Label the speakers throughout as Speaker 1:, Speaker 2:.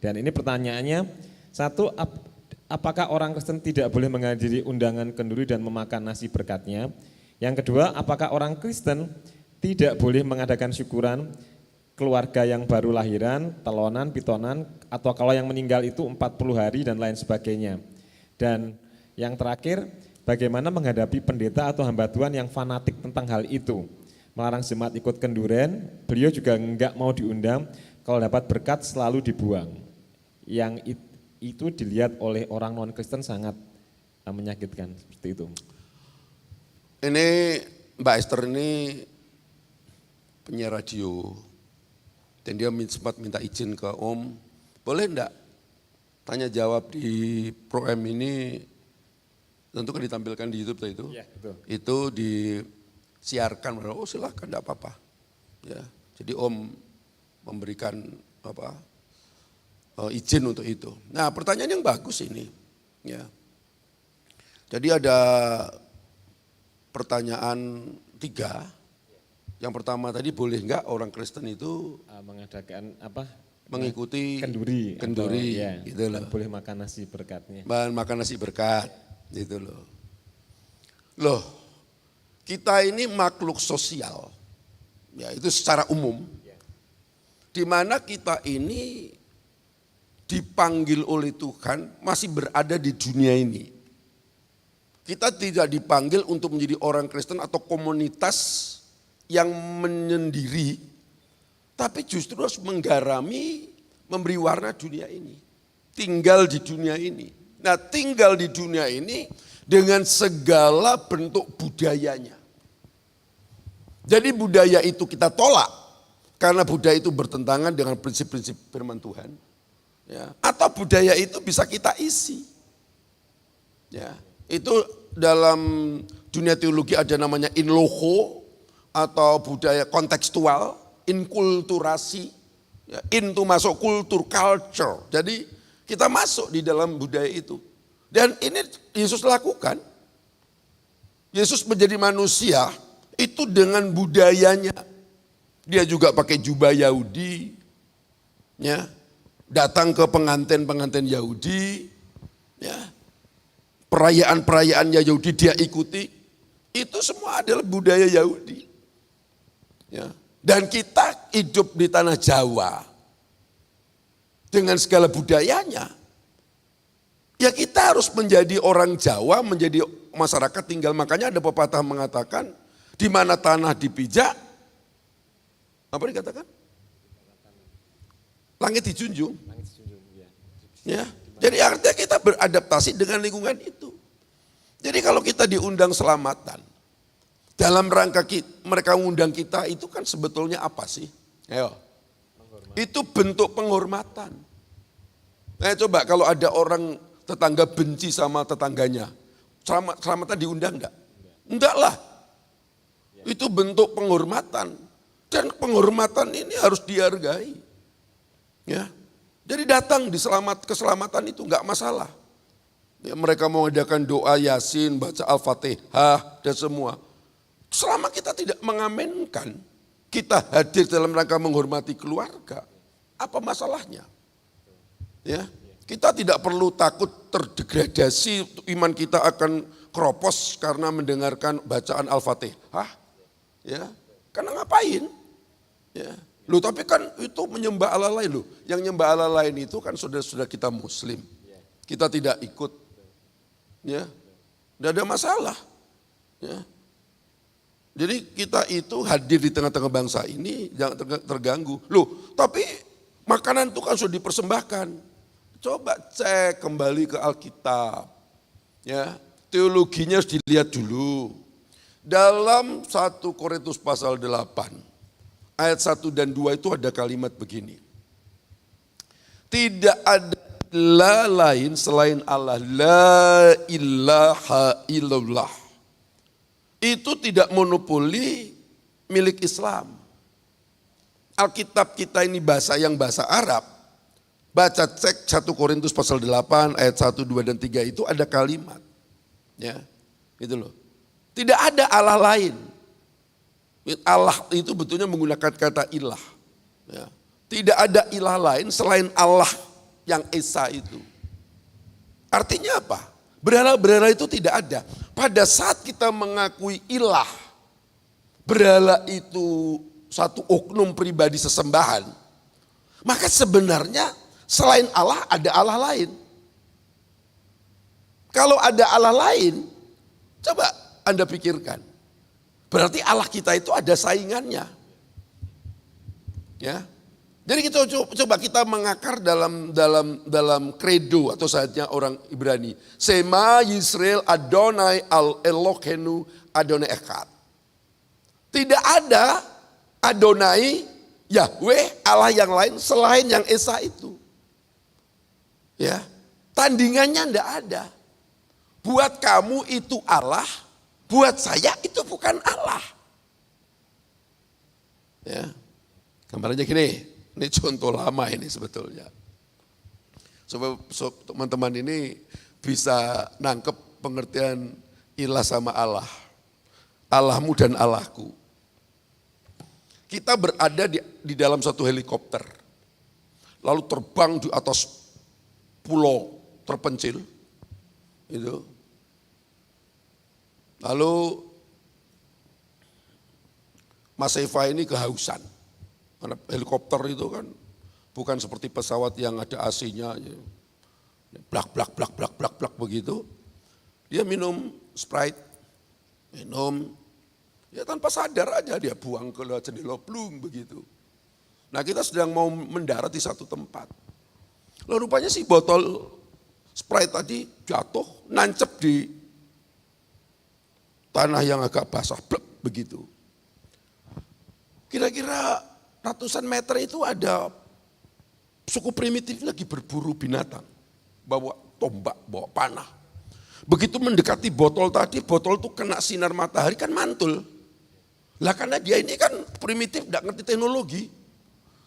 Speaker 1: Dan ini pertanyaannya, satu, apakah orang Kristen tidak boleh menghadiri undangan kenduri dan memakan nasi berkatnya? Yang kedua, apakah orang Kristen tidak boleh mengadakan syukuran keluarga yang baru lahiran, telonan, pitonan, atau kalau yang meninggal itu 40 hari dan lain sebagainya? Dan yang terakhir, bagaimana menghadapi pendeta atau hamba Tuhan yang fanatik tentang hal itu? Melarang jemaat ikut kenduren, beliau juga enggak mau diundang, kalau dapat berkat selalu dibuang. Yang itu dilihat oleh orang non-Kristen sangat menyakitkan, seperti itu.
Speaker 2: Ini Mbak Esther ini penyiar radio, dan dia sempat minta izin ke Om, boleh enggak tanya jawab di Pro M ini, tentu kan ditampilkan di YouTube itu,
Speaker 1: ya, betul.
Speaker 2: Itu disiarkan, oh silahkan enggak apa-apa. Ya, jadi Om memberikan izin untuk itu. Nah, pertanyaan yang bagus ini. Ya. Jadi ada pertanyaan 3. Yang pertama tadi, boleh enggak orang Kristen itu
Speaker 1: mengadakan
Speaker 2: mengikuti
Speaker 1: kenduri
Speaker 2: atau,
Speaker 1: ya,
Speaker 2: gitu loh.
Speaker 1: Boleh makan nasi berkatnya.
Speaker 2: Makan nasi berkat, gitu loh. Loh, kita ini makhluk sosial. Ya, itu secara umum. Di mana kita ini dipanggil oleh Tuhan masih berada di dunia ini. Kita tidak dipanggil untuk menjadi orang Kristen atau komunitas yang menyendiri, tapi justru harus menggarami, memberi warna dunia ini. Tinggal di dunia ini. Nah, tinggal di dunia ini dengan segala bentuk budayanya. Jadi budaya itu kita tolak, karena budaya itu bertentangan dengan prinsip-prinsip firman Tuhan. Ya, atau budaya itu bisa kita isi. Ya, itu dalam dunia teologi ada namanya in loco atau budaya kontekstual, inkulturasi. Ya, in itu masuk kultur, culture. Jadi kita masuk di dalam budaya itu. Dan ini Yesus lakukan. Yesus menjadi manusia itu dengan budayanya. Dia juga pakai jubah Yahudi. Ya. Datang ke pengantin-pengantin Yahudi, ya, perayaan-perayaannya Yahudi dia ikuti, itu semua adalah budaya Yahudi. Ya. Dan kita hidup di tanah Jawa dengan segala budayanya, ya kita harus menjadi orang Jawa, menjadi masyarakat tinggal. Makanya ada pepatah mengatakan, di mana tanah dipijak, apa dikatakan? Langit dijunjung. Ya. Jadi artinya kita beradaptasi dengan lingkungan itu. Jadi kalau kita diundang selamatan, dalam rangka mereka mengundang kita itu kan sebetulnya apa sih? Ayo. Itu bentuk penghormatan. Nah coba kalau ada orang tetangga benci sama tetangganya, selamatan diundang enggak? Enggak lah. Itu bentuk penghormatan. Dan penghormatan ini harus dihargai. Ya, jadi datang di keselamatan itu enggak masalah. Ya, mereka mau mengadakan doa Yasin, baca Al-Fatihah dan semua. Selama kita tidak mengamenkan, kita hadir dalam rangka menghormati keluarga, apa masalahnya? Ya, kita tidak perlu takut terdegradasi, iman kita akan keropos karena mendengarkan bacaan Al-Fatihah. Ya, karena ngapain? Ya. Loh tapi kan itu menyembah Allah lain loh. Yang nyembah Allah lain itu kan saudara-saudara kita Muslim. Kita tidak ikut. Ya. Tidak ada masalah. Ya. Jadi kita itu hadir di tengah-tengah bangsa ini jangan terganggu. Loh tapi makanan itu kan sudah dipersembahkan. Coba cek kembali ke Alkitab. Ya. Teologinya harus dilihat dulu. Dalam 1 Korintus pasal 8. Ayat 1 dan 2 itu ada kalimat begini. Tidak ada ilah lain selain Allah. La ilaha illallah. Itu tidak monopoli milik Islam. Alkitab kita ini bahasa Arab. Baca cek 1 Korintus pasal 8 ayat 1, 2 dan 3 itu ada kalimat. Ya, gitu loh. Tidak ada Allah lain. Allah itu betulnya menggunakan kata ilah. Ya. Tidak ada ilah lain selain Allah. yang esa itu. Artinya apa? Berhala-berhala itu tidak ada. Pada saat kita mengakui ilah, berhala itu satu oknum pribadi sesembahan, maka sebenarnya selain Allah ada Allah lain. Kalau ada Allah lain, coba Anda pikirkan. Berarti Allah kita itu ada saingannya. Ya. Jadi kita coba kita mengakar dalam kredo atau saatnya orang Ibrani. Sema Yisrael Adonai al Eloheinu Adonai Echad. Tidak ada Adonai Yahweh Allah yang lain selain yang Esa itu. Ya. Tandingannya enggak ada. Buat kamu itu Allah, buat saya itu bukan Allah. Ya. Gambarnya gini. Ini contoh lama ini sebetulnya. Supaya teman-teman ini bisa nangkep pengertian ilah sama Allah. Allahmu dan Allahku. Kita berada di dalam satu helikopter. Lalu terbang di atas pulau terpencil. Itu. Lalu Mas Eva ini kehausan. Karena helikopter itu kan bukan seperti pesawat yang ada AC-nya, blak blak blak blak blak blak begitu. Dia minum Sprite, minum, ya tanpa sadar aja dia buang ke jendela plung begitu. Nah kita sedang mau mendarat di satu tempat. Lalu rupanya si botol Sprite tadi jatuh, nancep di tanah yang agak basah, blek begitu. Kira-kira ratusan meter itu ada suku primitif lagi berburu binatang. Bawa tombak, bawa panah. Begitu mendekati botol tadi, botol itu kena sinar matahari kan mantul. Lah karena dia ini kan primitif, tidak ngerti teknologi.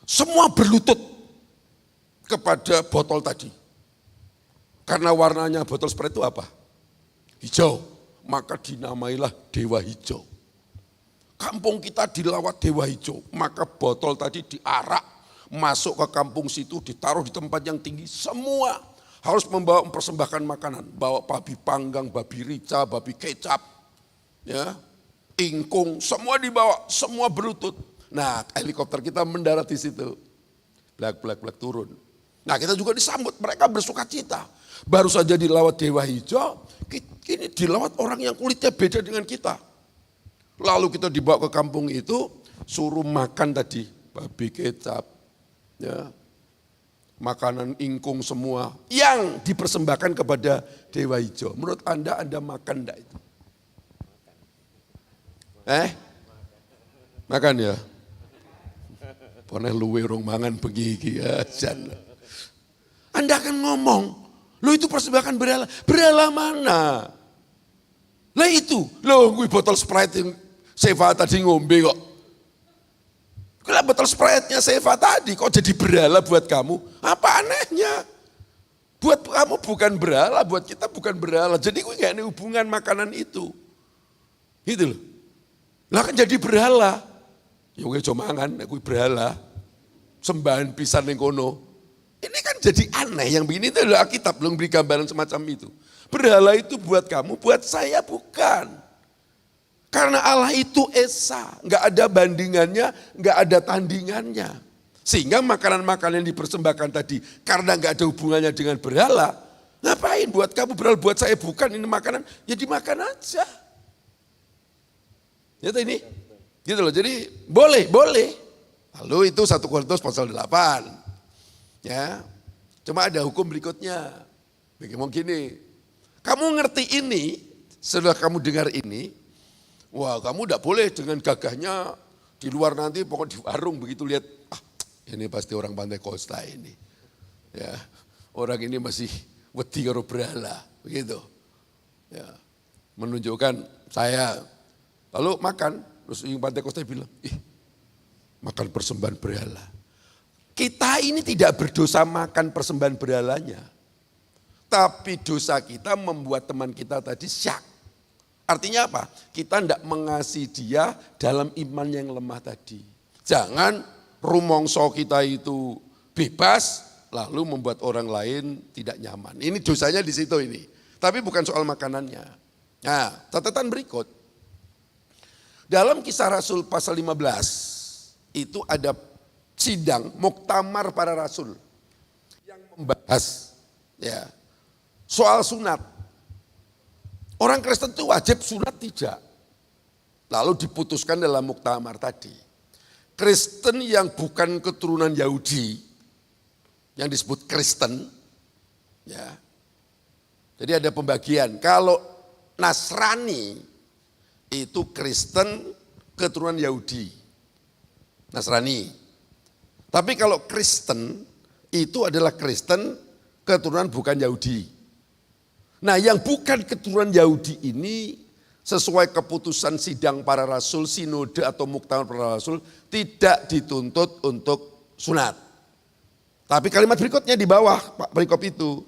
Speaker 2: Semua berlutut kepada botol tadi. Karena warnanya botol Sprite itu apa? Hijau. Maka dinamailah Dewa Hijau. Kampung kita dilawat Dewa Hijau, maka botol tadi diarak, masuk ke kampung situ, ditaruh di tempat yang tinggi. Semua harus mempersembahkan makanan, bawa babi panggang, babi rica, babi kecap, ya, ingkung, semua dibawa, semua berlutut. Nah helikopter kita mendarat di situ, blak blak blak turun. Nah kita juga disambut, mereka bersuka cita. Baru saja dilawat Dewa Hijau, kini dilawat orang yang kulitnya beda dengan kita. Lalu kita dibawa ke kampung itu, suruh makan tadi, babi kecap, ya, makanan ingkung semua, yang dipersembahkan kepada Dewa Hijau. Menurut Anda makan enggak itu? Makan ya? Pernah luwe rong mangan begigi ya. Anda akan ngomong, lo itu persembahan berhala. Berhala mana? Lah itu, lo gue botol Sprite yang Seva tadi ngombe kok. Kalau botol Sprite-nya Seva tadi kok jadi berhala buat kamu? Apa anehnya? Buat kamu bukan berhala, buat kita bukan berhala. Jadi gue gak ada hubungan makanan itu. Gitu loh. Lah kan jadi berhala. Ya gue cuma mangan, gue berhala. Sembahan pisan yang kono. Ini kan jadi aneh, yang begini itu adalah Alkitab belum beri gambaran semacam itu. Berhala itu buat kamu, buat saya bukan. Karena Allah itu Esa, nggak ada bandingannya, nggak ada tandingannya. Sehingga makanan-makanan yang dipersembahkan tadi, karena nggak ada hubungannya dengan berhala, ngapain buat kamu berhala, buat saya bukan, ini makanan, ya dimakan aja. Ya ini, gitu loh, jadi boleh. Lalu itu 1 Korintus pasal 8. Ya, cuma ada hukum berikutnya. Bagaimana gini, kamu ngerti ini, setelah kamu dengar ini, wah kamu tidak boleh dengan gagahnya di luar nanti pokoknya di warung begitu lihat, ini pasti orang Pantai Kosta ini. Ya, orang ini masih wedi karo berhala, begitu. Ya, menunjukkan saya, lalu makan, terus yang Pantai Kosta bilang, makan persembahan berhala. Kita ini tidak berdosa makan persembahan berhalanya. Tapi dosa kita membuat teman kita tadi syak. Artinya apa? Kita tidak mengasihi dia dalam iman yang lemah tadi. Jangan rumongso kita itu bebas, lalu membuat orang lain tidak nyaman. Ini dosanya di situ ini. Tapi bukan soal makanannya. Nah, catatan berikut. Dalam Kisah Rasul pasal 15 itu ada sidang muktamar para rasul yang membahas ya soal sunat. Orang Kristen itu wajib sunat tidak. Lalu diputuskan dalam muktamar tadi. Kristen yang bukan keturunan Yahudi, yang disebut Kristen, ya. Jadi ada pembagian. Kalau Nasrani itu Kristen keturunan Yahudi, Nasrani. Tapi kalau Kristen itu adalah Kristen keturunan bukan Yahudi. Nah, yang bukan keturunan Yahudi ini sesuai keputusan sidang para rasul, sinode atau muktamar para rasul tidak dituntut untuk sunat. Tapi kalimat berikutnya di bawah Pak perikop itu,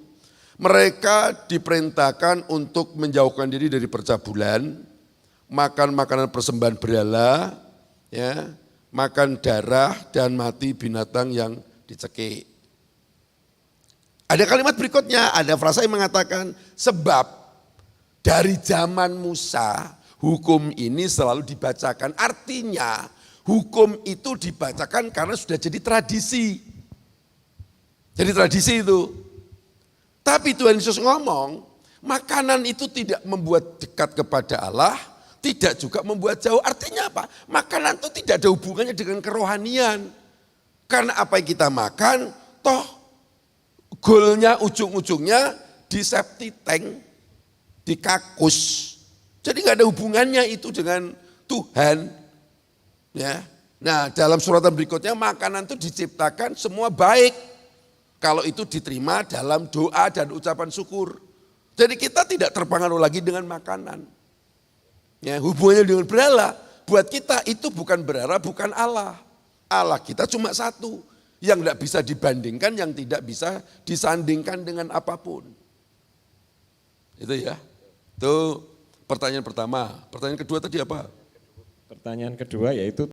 Speaker 2: mereka diperintahkan untuk menjauhkan diri dari percabulan, makan makanan persembahan berhala, ya, makan darah dan mati binatang yang dicekik. Ada kalimat berikutnya, ada frasa yang mengatakan, sebab dari zaman Musa hukum ini selalu dibacakan. Artinya hukum itu dibacakan karena sudah jadi tradisi. Jadi tradisi itu. Tapi Tuhan Yesus ngomong, makanan itu tidak membuat dekat kepada Allah, tidak juga membuat jauh. Artinya apa? Makanan itu tidak ada hubungannya dengan kerohanian. Karena apa yang kita makan, toh goalnya ujung-ujungnya di septic tank, di kakus. Jadi nggak ada hubungannya itu dengan Tuhan. Ya. Nah, dalam suratan berikutnya makanan itu diciptakan semua baik. Kalau itu diterima dalam doa dan ucapan syukur. Jadi kita tidak terpengaruh lagi dengan makanan. Ya, hubungannya dengan berhala. Buat kita itu bukan berhala, bukan Allah. Allah kita cuma satu. Yang tidak bisa dibandingkan, yang tidak bisa disandingkan dengan apapun. Itu ya. Itu pertanyaan pertama. Pertanyaan kedua tadi apa?
Speaker 1: Pertanyaan kedua yaitu